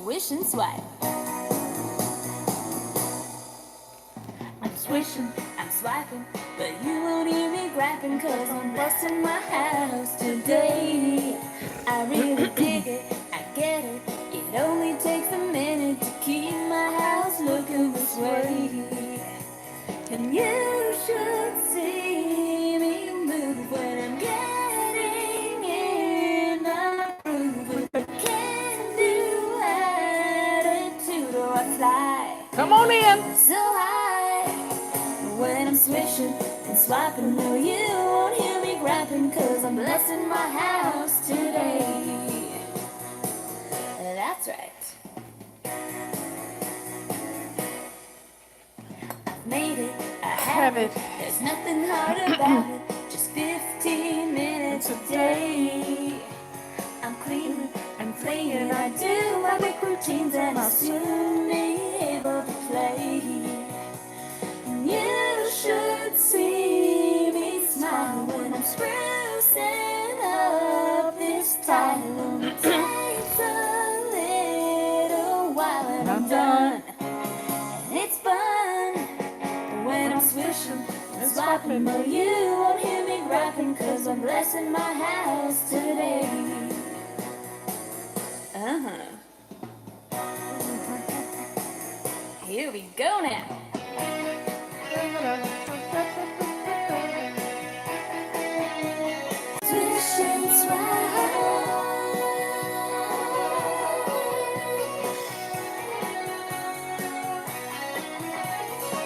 swish and swipe. I'm swishing, I'm swiping, but you won't hear me griping, cause I'm busting my house today. I really dig it, I get it. It only takes a minute to keep my house looking this way. And you should see me move when I'm getting in the groove with the can-do attitude, or I fly. Come on in. So high when I'm swishing and swiping. No, you won't hear me griping, cause I'm blessing my house today. That's right. I've made it, I have it. There's nothing hard about it. Just 15 minutes a day. I'm cleaning, I'm playing, I do my big routines, and I'll soon be able to play. And you should see me smile when I'm sprucing up this title. Only takes a little while and I'm done. And it's fun when I'm swishing and swiping. No, you won't hear me griping, cause I'm blessing my house today. Here we go now. Swish and swipe.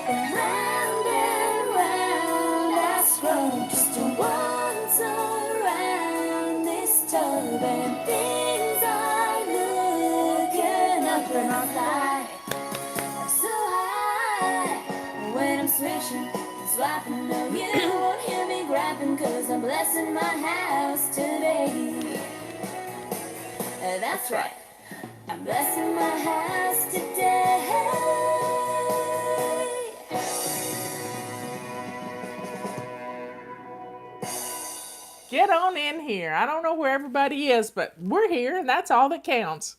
Round and round I scroll, just once around this tub, and things are looking up and I fly so high when I'm swishing and swiping. No, you won't hear me griping, cause I'm blessing my house today. That's right, I'm blessing my house today. Get on in here. I don't know where everybody is, but we're here, and that's all that counts.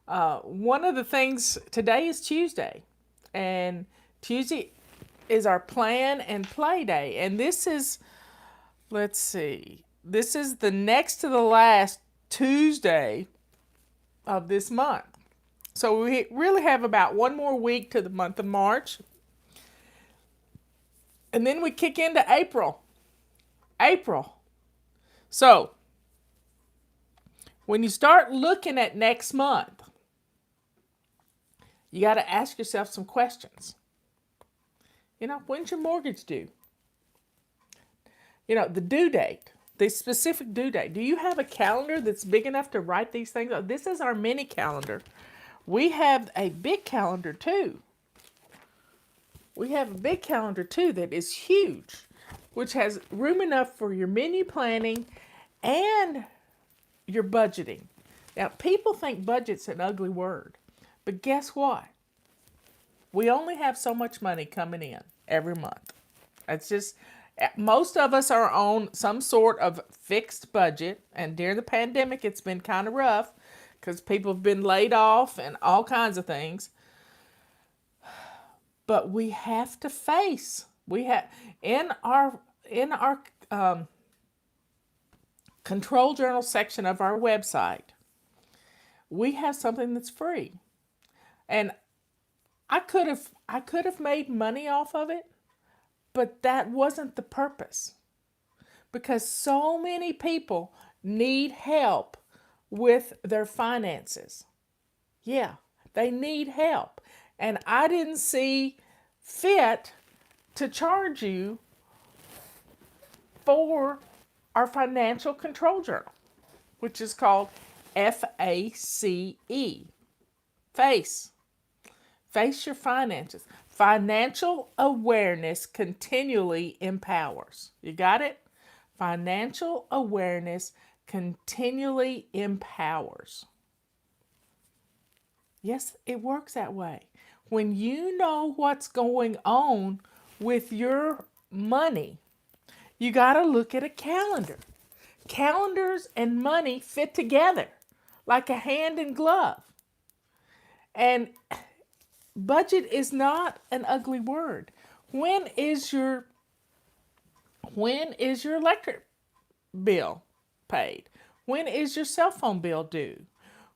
One of the things, today is Tuesday, and Tuesday is our plan and play day. And this is, let's see, this is the next to the last Tuesday of this month. So we really have about one more week to the month of March. And then we kick into April. So, when you start looking at next month, you got to ask yourself some questions. You know, when's your mortgage due? You know, the due date, the specific due date. Do you have a calendar that's big enough to write these things out? This is our mini calendar. We have a big calendar too. That is huge, which has room enough for your menu planning and your budgeting. Now, people think budget's an ugly word, but guess what? We only have so much money coming in every month. It's just, most of us are on some sort of fixed budget, and during the pandemic, it's been kind of rough because people have been laid off and all kinds of things. But we have to face, in our control journal section of our website, we have something that's free. And I could have made money off of it, but that wasn't the purpose. Because so many people need help with their finances. Yeah, they need help. And I didn't see fit to charge you for our financial control journal, which is called FACE. FACE. Face your finances. Financial awareness continually empowers. You got it? Financial awareness continually empowers. Yes, it works that way. When you know what's going on with your money, you got to look at a calendar. Calendars and money fit together like a hand and glove. And budget is not an ugly word. When is your electric bill paid? When is your cell phone bill due?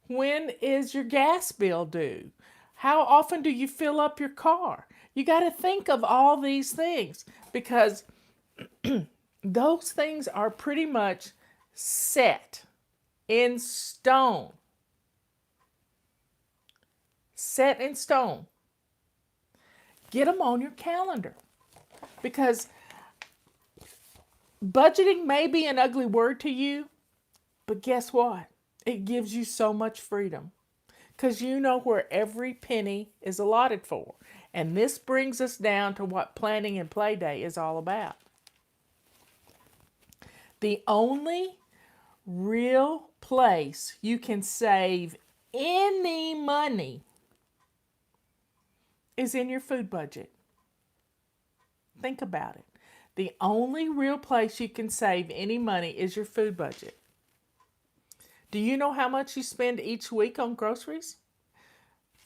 When is your gas bill due? How often do you fill up your car? You got to think of all these things because those things are pretty much set in stone. Set in stone. Get them on your calendar because budgeting may be an ugly word to you, but guess what? It gives you so much freedom because you know where every penny is allotted for. And this brings us down to what planning and play day is all about. The only real place you can save any money is in your food budget. Think about it. The only real place you can save any money is your food budget. Do you know how much you spend each week on groceries?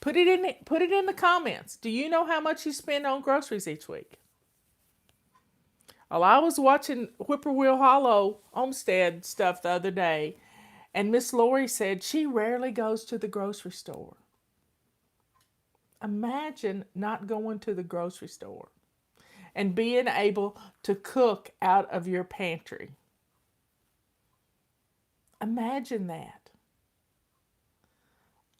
Put it in the comments. Do you know how much you spend on groceries each week? Well, I was watching Whippoorwill Hollow Homestead stuff the other day, and Miss Lori said she rarely goes to the grocery store. Imagine not going to the grocery store and being able to cook out of your pantry. Imagine that.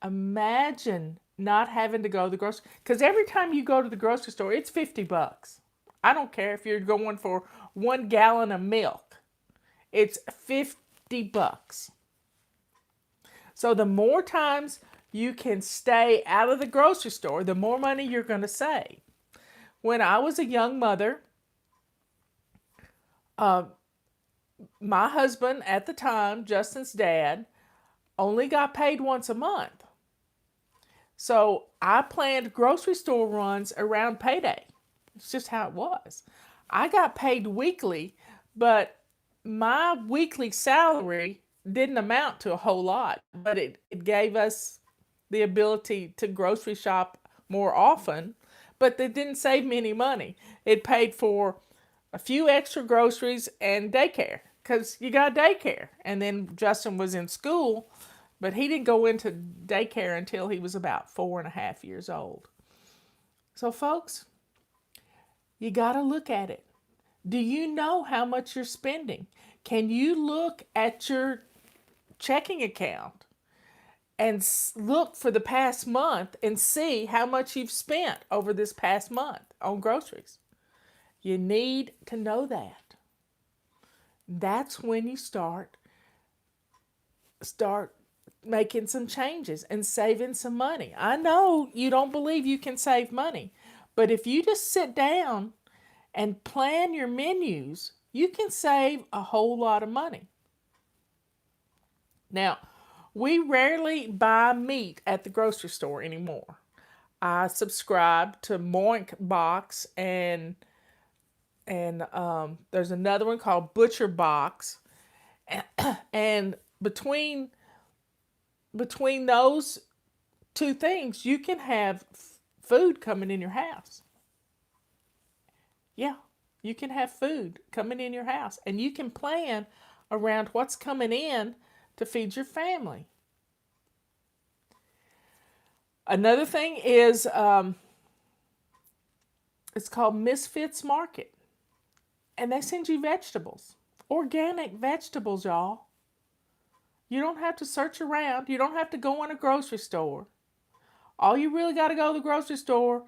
Imagine not having to go to the grocery, because every time you go to the grocery store, it's $50. I don't care if you're going for 1 gallon of milk. It's $50. So the more times you can stay out of the grocery store, the more money you're going to save. When I was a young mother, my husband at the time, Justin's dad, only got paid once a month. So I planned grocery store runs around payday. It's just how it was. I got paid weekly, but my weekly salary didn't amount to a whole lot, but it gave us the ability to grocery shop more often, but it didn't save me any money. It paid for a few extra groceries and daycare, because you got daycare. And then Justin was in school, but he didn't go into daycare until he was about 4.5 years old. So folks, you got to look at it. Do you know how much you're spending? Can you look at your checking account and look for the past month and see how much you've spent over this past month on groceries? You need to know that. That's when you start making some changes and saving some money. I know you don't believe you can save money, but if you just sit down and plan your menus, you can save a whole lot of money. Now, we rarely buy meat at the grocery store anymore. I subscribe to Moink Box and there's another one called Butcher Box, and between those two things, you can have food coming in your house. Yeah, you can have food coming in your house, and you can plan around what's coming in to feed your family. Another thing is it's called Misfits Market, and they send you vegetables, organic vegetables, y'all. You don't have to search around. You don't have to go in a grocery store. All you really got to go to the grocery store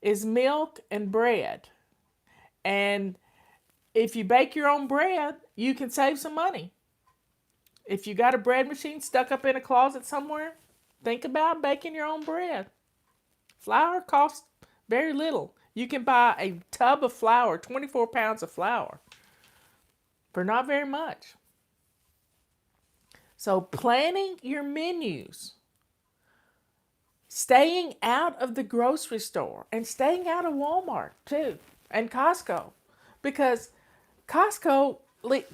is milk and bread. And if you bake your own bread, you can save some money. If you got a bread machine stuck up in a closet somewhere, think about baking your own bread. Flour costs very little. You can buy a tub of flour, 24 pounds of flour, for not very much. So planning your menus, staying out of the grocery store, and staying out of Walmart too, and Costco, because Costco,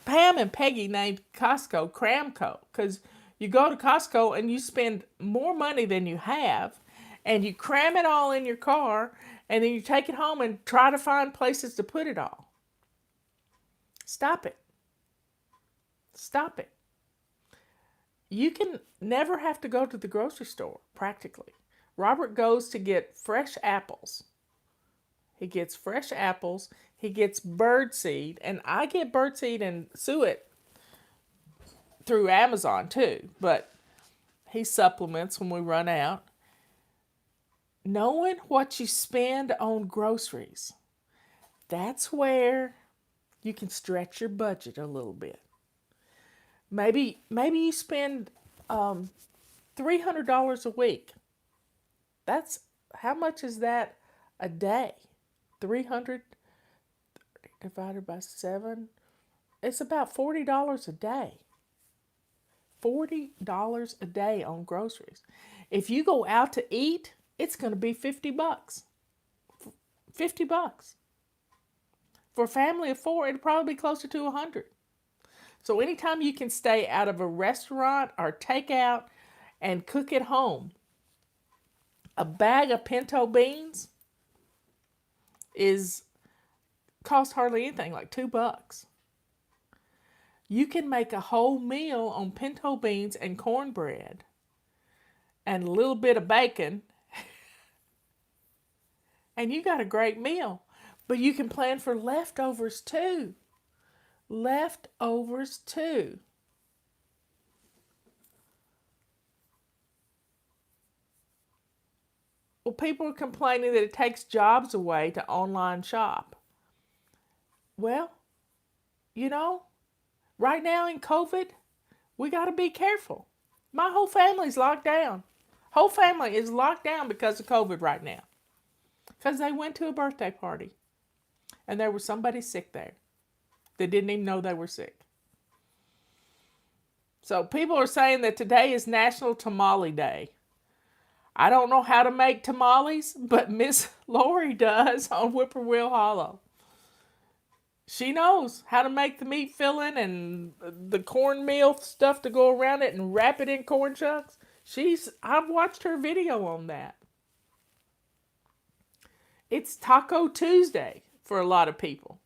Pam and Peggy named Costco Cramco, because you go to Costco and you spend more money than you have, and you cram it all in your car, and then you take it home and try to find places to put it all. Stop it. Stop it. You can never have to go to the grocery store, practically. Robert goes to get fresh apples. He gets fresh apples. He gets birdseed, and I get birdseed and suet through Amazon too, but he supplements when we run out. Knowing what you spend on groceries, that's where you can stretch your budget a little bit. Maybe you spend $300 a week. That's how much is that a day? 300 divided by 7. It's about $40 a day. $40 a day on groceries. If you go out to eat, it's going to be $50. $50. For a family of 4, it'd probably be closer to $100. So anytime you can stay out of a restaurant or take out and cook at home, a bag of pinto beans costs hardly anything, like $2. You can make a whole meal on pinto beans and cornbread and a little bit of bacon, and you got a great meal. But you can plan for leftovers too. Leftovers too. Well, people are complaining that it takes jobs away to online shop. Well, right now in COVID, we got to be careful. My whole family's locked down. Whole family is locked down because of COVID right now. Because they went to a birthday party and there was somebody sick there. They didn't even know they were sick. So people are saying that today is National Tamale Day. I don't know how to make tamales, but Miss Lori does on Whippoorwill Hollow. She knows how to make the meat filling and the cornmeal stuff to go around it and wrap it in corn chunks. I've watched her video on that. It's Taco Tuesday for a lot of people.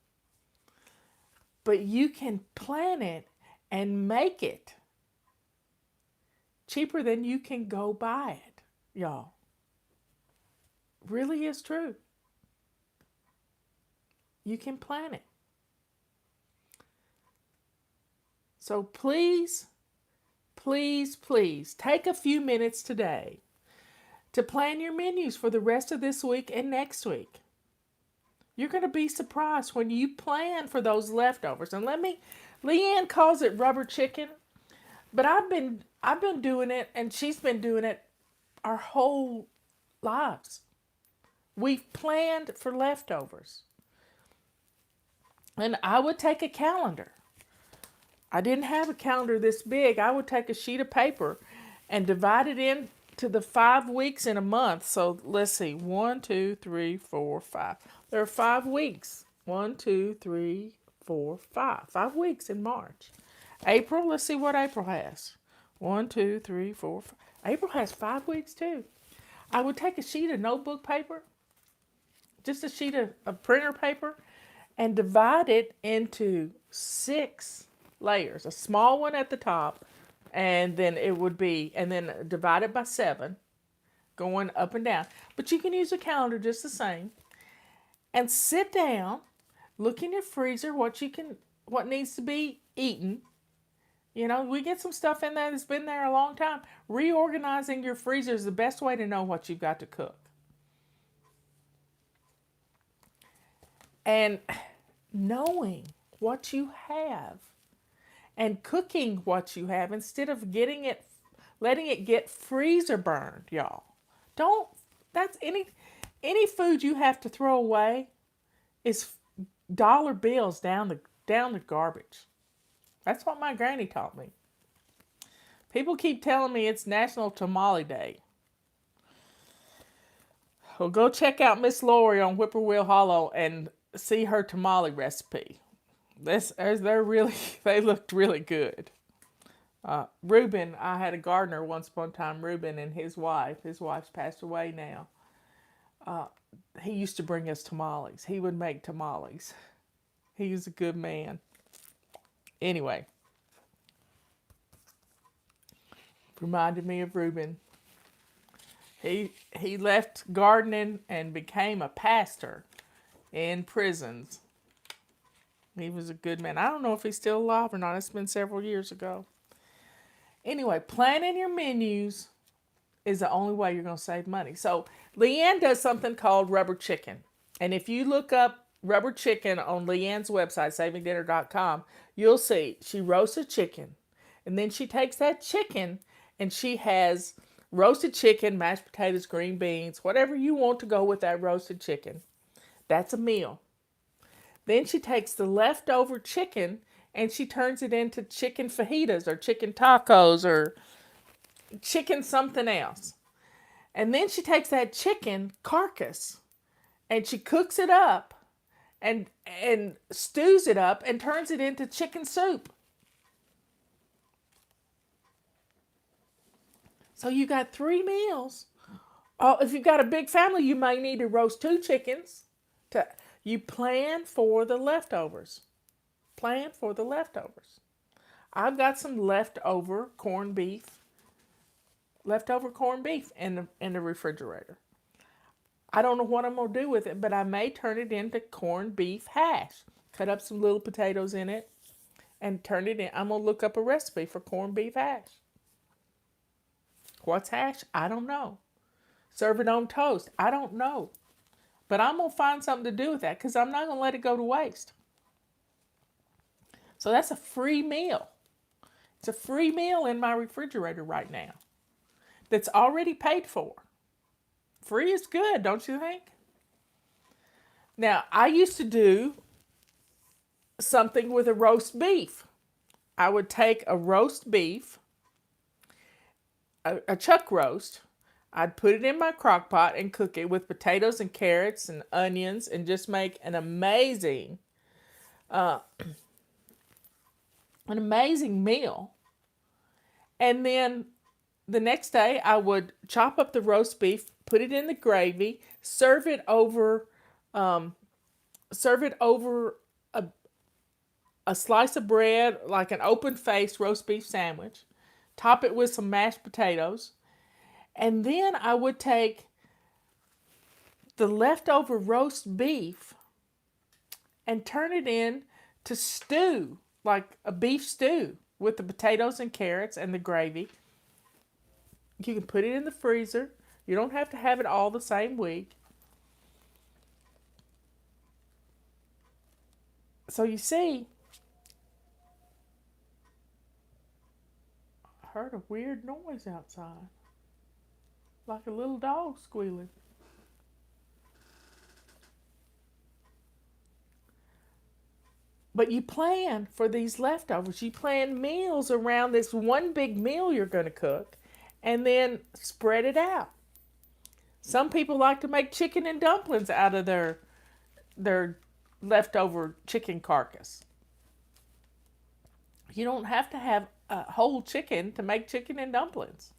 But you can plan it and make it cheaper than you can go buy it, y'all. Really is true. You can plan it. So please, please, please take a few minutes today to plan your menus for the rest of this week and next week. You're going to be surprised when you plan for those leftovers. And Leanne calls it rubber chicken, but I've been doing it, and she's been doing it our whole lives. We've planned for leftovers. And I would take a calendar. I didn't have a calendar this big. I would take a sheet of paper and divide it into the 5 weeks in a month. So let's see, 1, 2, 3, 4, 5. There are 5 weeks. 1, 2, 3, 4, 5. 5 weeks in March. April, let's see what April has. 1, 2, 3, 4, 5. April has 5 weeks too. I would take a sheet of notebook paper, just a sheet of printer paper, and divide it into 6 layers. A small one at the top, and then divide it by 7, going up and down. But you can use a calendar just the same. And sit down, look in your freezer, what needs to be eaten. We get some stuff in there that's been there a long time. Reorganizing your freezer is the best way to know what you've got to cook. And knowing what you have and cooking what you have instead of letting it get freezer burned, y'all. That's any food you have to throw away is dollar bills down the garbage. That's what my granny taught me. People keep telling me it's National Tamale Day. Well, go check out Miss Lori on Whippoorwill Hollow and see her tamale recipe. They looked really good. Reuben, I had a gardener once upon a time, Reuben and his wife. His wife's passed away now. He used to bring us tamales. He would make tamales. He was a good man. Anyway, reminded me of Reuben. He left gardening and became a pastor in prisons. He was a good man. I don't know if he's still alive or not. It's been several years ago. Anyway, planning your menus is the only way you're going to save money. So Leanne does something called rubber chicken. And if you look up rubber chicken on Leanne's website, savingdinner.com, you'll see she roasts a chicken. And then she takes that chicken and she has roasted chicken, mashed potatoes, green beans, whatever you want to go with that roasted chicken. That's a meal. Then she takes the leftover chicken and she turns it into chicken fajitas or chicken tacos or chicken something else. And then she takes that chicken carcass and she cooks it up and stews it up and turns it into chicken soup. So you got 3 meals. Oh, if you've got a big family, you may need to roast 2 chickens. You plan for the leftovers. Plan for the leftovers. I've got some leftover corned beef in the refrigerator. I don't know what I'm going to do with it, but I may turn it into corned beef hash. Cut up some little potatoes in it and turn it in. I'm going to look up a recipe for corned beef hash. What's hash? I don't know. Serve it on toast? I don't know. But I'm going to find something to do with that because I'm not going to let it go to waste. So that's a free meal. It's a free meal in my refrigerator right now that's already paid for. Free is good, don't you think? Now, I used to do something with a roast beef. I would take a roast beef, a chuck roast. I'd put it in my crock pot and cook it with potatoes and carrots and onions and just make an amazing meal. And then the next day I would chop up the roast beef, put it in the gravy, serve it over a slice of bread, like an open-faced roast beef sandwich, top it with some mashed potatoes, and then I would take the leftover roast beef and turn it in to stew, like a beef stew with the potatoes and carrots and the gravy. You can put it in the freezer. You don't have to have it all the same week. So you see, I heard a weird noise outside. Like a little dog squealing. But you plan for these leftovers. You plan meals around this one big meal you're going to cook and then spread it out. Some people like to make chicken and dumplings out of their leftover chicken carcass. You don't have to have a whole chicken to make chicken and dumplings.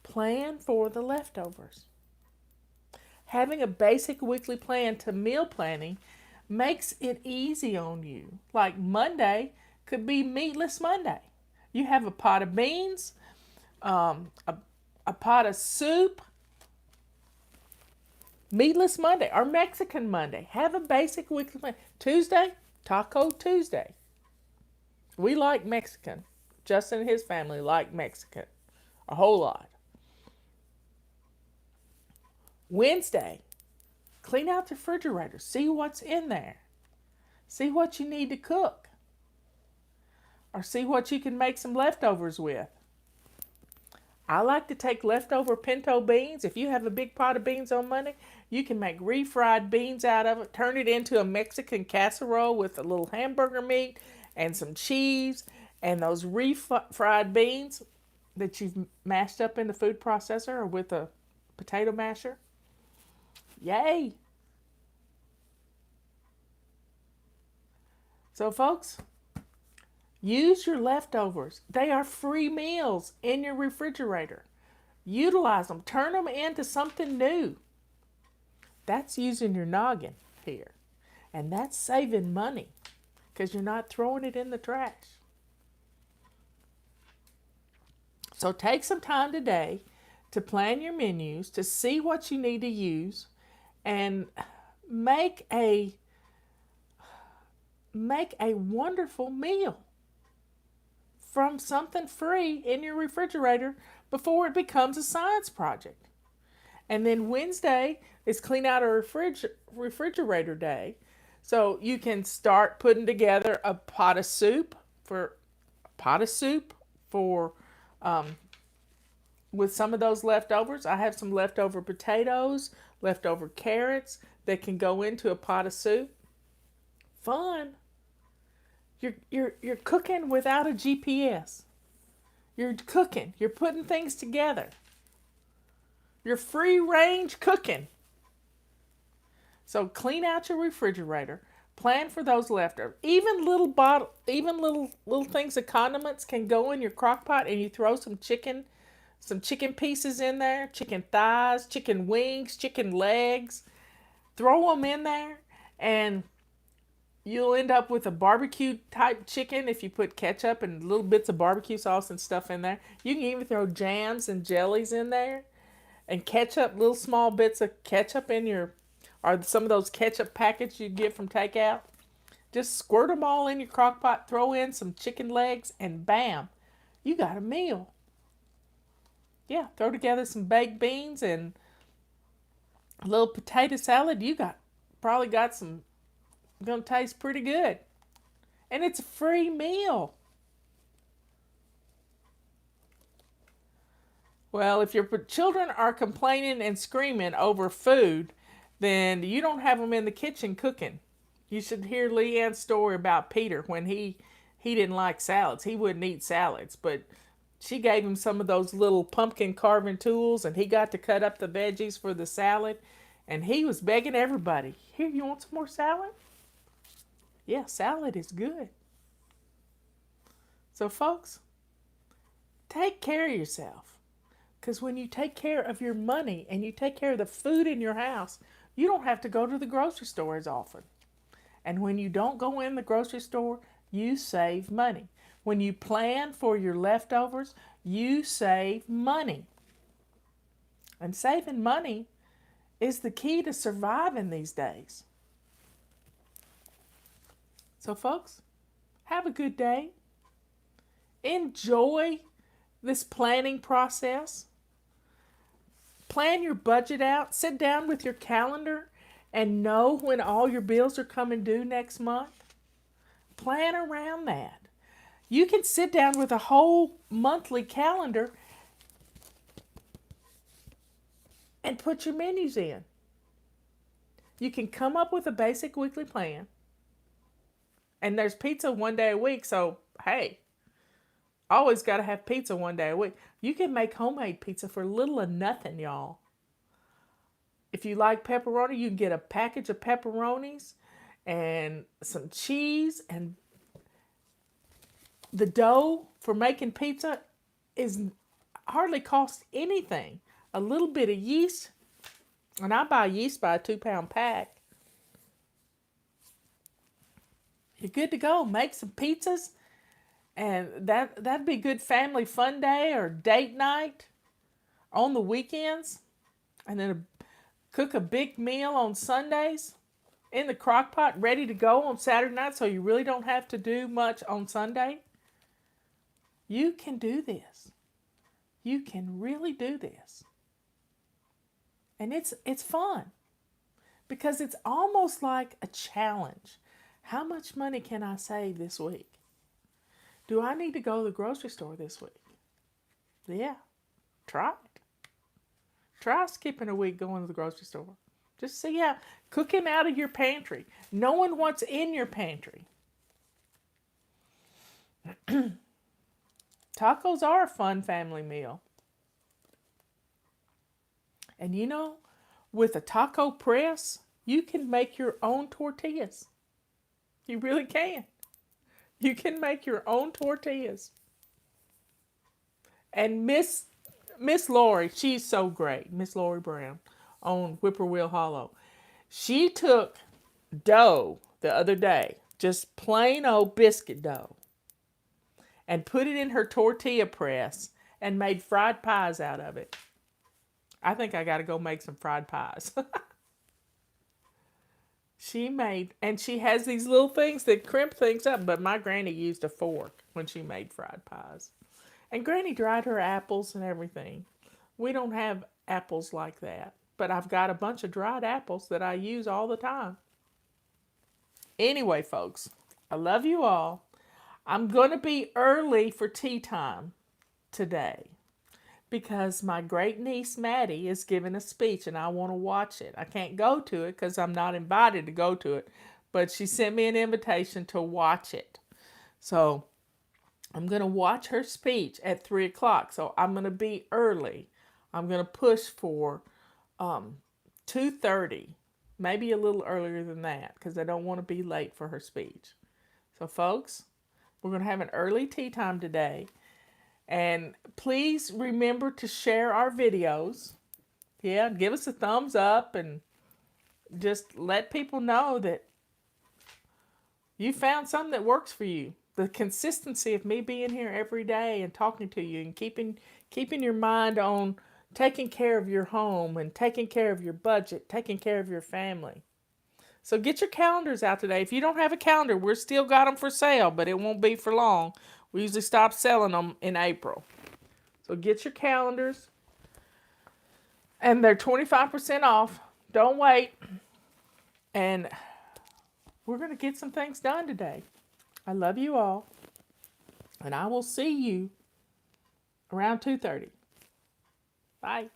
Plan for the leftovers. Having a basic weekly plan to meal planning makes it easy on you. Like Monday could be Meatless Monday. You have a pot of beans, a pot of soup. Meatless Monday or Mexican Monday. Have a basic weekly plan. Tuesday, Taco Tuesday. We like Mexican. Justin and his family like Mexican. A whole lot. Wednesday, clean out the refrigerator. See what's in there. See what you need to cook. Or see what you can make some leftovers with. I like to take leftover pinto beans. If you have a big pot of beans on Monday, you can make refried beans out of it. Turn it into a Mexican casserole with a little hamburger meat and some cheese and those refried beans that you've mashed up in the food processor or with a potato masher. Yay! So folks, Use your leftovers. They are free meals in your refrigerator. Utilize them. Turn them into something new. That's using your noggin here. And that's saving money because you're not throwing it in the trash. So take some time today to plan your menus, to see what you need to use, and make a wonderful meal from something free in your refrigerator before it becomes a science project. And then Wednesday is clean out a refrigerator day. So you can start putting together a pot of soup for with some of those leftovers. I have some leftover potatoes, leftover carrots that can go into a pot of soup. Fun. You're cooking without a GPS. You're cooking. You're putting things together. You're free range cooking. So clean out your refrigerator. Plan for those leftovers. Even little things of condiments can go in your crock pot, and you throw some chicken pieces in there, chicken thighs, chicken wings, chicken legs. Throw them in there, and you'll end up with a barbecue type chicken if you put ketchup and little bits of barbecue sauce and stuff in there. You can even throw jams and jellies in there, and ketchup, little small bits of ketchup in your, or some of those ketchup packets you get from takeout. Just squirt them all in your crock pot, throw in some chicken legs, and bam, you got a meal. Yeah, throw together some baked beans and a little potato salad. You probably got some, gonna taste pretty good. And it's a free meal. Well, if your children are complaining and screaming over food, then you don't have them in the kitchen cooking. You should hear Leanne's story about Peter when he didn't like salads. He wouldn't eat salads, but she gave him some of those little pumpkin carving tools, and he got to cut up the veggies for the salad. And he was begging everybody, "Here, you want some more salad?" Yeah, salad is good. So, folks, take care of yourself. Because when you take care of your money and you take care of the food in your house, you don't have to go to the grocery store as often. And when you don't go in the grocery store, you save money. When you plan for your leftovers, you save money. And saving money is the key to surviving these days. So, folks, have a good day. Enjoy this planning process. Plan your budget out. Sit down with your calendar and know when all your bills are coming due next month. Plan around that. You can sit down with a whole monthly calendar and put your menus in. You can come up with a basic weekly plan. And there's pizza one day a week, so hey, always got to have pizza one day a week. You can make homemade pizza for little or nothing, y'all. If you like pepperoni, you can get a package of pepperonis and some cheese, and the dough for making pizza is hardly costs anything. A little bit of yeast, and I buy yeast by a 2-pound pack. You're good to go. Make some pizzas, and that'd be a good family fun day or date night on the weekends. And then cook a big meal on Sundays in the crock pot, ready to go on Saturday night, so you really don't have to do much on Sunday. You can do this. You can really do this. And it's fun because it's almost like a challenge. How much money can I save this week? Do I need to go to the grocery store this week? Yeah, try it. Try skipping a week going to the grocery store. Just see how, cooking out of your pantry, knowing what's in your pantry. Tacos are a fun family meal. And you know, with a taco press, you can make your own tortillas. You really can. You can make your own tortillas. And Miss Lori, she's so great. Miss Lori Brown on Whippoorwill Hollow. She took dough the other day, just plain old biscuit dough, and put it in her tortilla press and made fried pies out of it. I think I got to go make some fried pies. And she has these little things that crimp things up, but my granny used a fork when she made fried pies. And Granny dried her apples and everything. We don't have apples like that, but I've got a bunch of dried apples that I use all the time. Anyway, folks, I love you all. I'm going to be early for tea time today because my great niece Maddie is giving a speech and I want to watch it. I can't go to it because I'm not invited to go to it, but she sent me an invitation to watch it. So I'm going to watch her speech at 3 o'clock. So I'm going to be early. I'm going to push for 2:30, maybe a little earlier than that because I don't want to be late for her speech. So folks, we're going to have an early tea time today. And please remember to share our videos. Yeah, give us a thumbs up and just let people know that you found something that works for you. The consistency of me being here every day and talking to you and keeping your mind on taking care of your home and taking care of your budget, taking care of your family. So get your calendars out today. If you don't have a calendar, we're still got them for sale, but it won't be for long. We usually stop selling them in April. So get your calendars. And they're 25% off. Don't wait. And we're going to get some things done today. I love you all. And I will see you around 2:30. Bye.